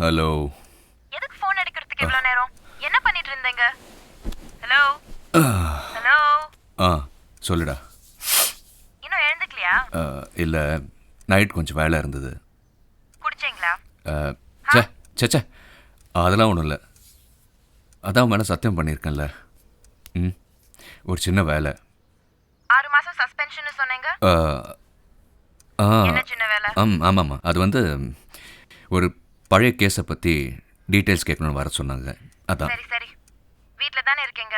Hello. எதுக்கு phone எடுக்கிறதுக்கு இவ்வளோ நேரம்? என்ன பண்ணிட்டு இருந்தீங்க? Hello hello. சொல்லுடா. இன்னும் எழுந்துக்கலையா? இல்லை, நைட் கொஞ்சம் வேலை இருந்தது. குடிச்சிங்களா? சே அதெல்லாம் ஒன்றும் இல்லை. அதான் மேலே சத்தியம் பண்ணியிருக்கேன்ல. ஒரு சின்ன வேலை. 6 மாசம் சஸ்பென்ஷன் சொன்னீங்க. என்ன சின்ன வேலை? ஆமாம்மா, அது வந்து ஒரு பழைய கேஸை பற்றி டீட்டெயில்ஸ் கேட்கணும்னு வர சொன்னாங்க. அதான். சரி சரி, வீட்டில் தானே இருக்கீங்க?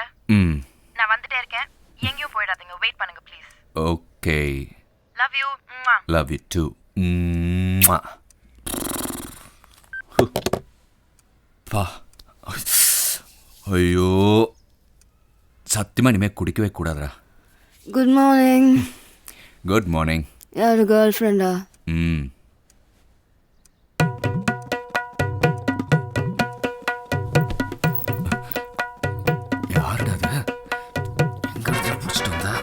நான் வந்துட்டே இருக்கேன், எங்கேயும் போயிடாதீங்க. வெயிட் பண்ணுங்க please. Okay. Love you. Love you too. பா, ஐயோ, சத்தியமாக இனிமேல் குடிக்கவே கூடாதுடா. Good morning. Good morning. யார் கேர்ள் ஃப்ரெண்டா? யாருடா அது? எங்க பிடிச்சிட்டு வந்தா?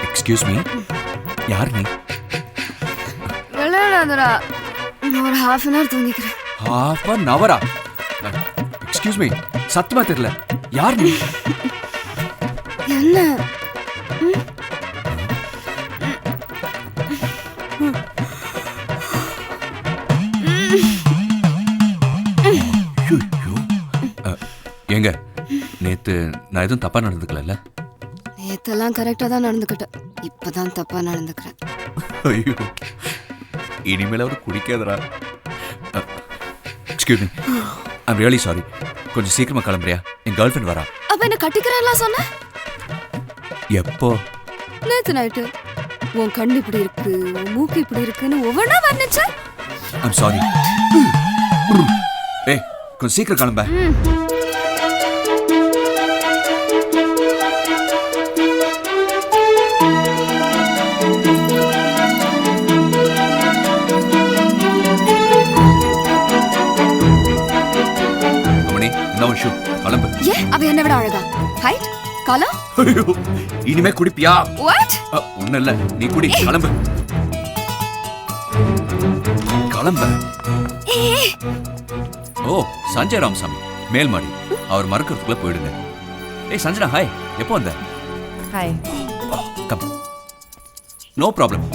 எக்ஸ்கியூஸ் மீ, யார் நீ? விளையாடாதடா, நான் ஒரு half an hour தூங்கிக்கிறேன். half an hour? Excuse me, சத்தியமா தெரியல. யார் நீ? என்ன? ஏங்க, நேத்து நான் எதுவும் தப்பா நடந்துக்கல? நேத்தெல்லாம் கரெக்டா தான் நடந்துக்கிட்டேன், இப்பதான் தப்பா நடந்துக்கிறேன். ஐயோ, இனிமேல் அவர் குடிக்காதரா. Excuse me, I'm really sorry. கொஞ்சம் சீக்கிரமா கிளம்புறியா? என் கேர்ள் ஃப்ரெண்ட் வரா. அப்ப என்ன கட்டிக்கிறேன்லாம் சொன்ன? எப்போ? நேத்து நைட்டு. உன் கண்ணு இப்படி இருக்கு, உன் மூக்கு இப்படி இருக்குன்னு ஒவ்வொன்றா வர்ணிச்ச. I'm sorry. ஏய், கொஞ்சம் சீக்கிரம் கிளம்ப. அவ என்ன விட அழகா? Height, colour. இனிமே குடிப்பியா? வாட்? ஒண்ணு இல்ல, நீ குடி. கிளம்பு கிளம்பு. ஓ, சஞ்சய் ராமசாமி, மேல் மாடி. அவர் மறக்கிறதுக்குள்ள போயிடுங்க. ஏய் சஞ்சனா, ஹாய். எப்போ வந்த? ஹாய். கம். No problem.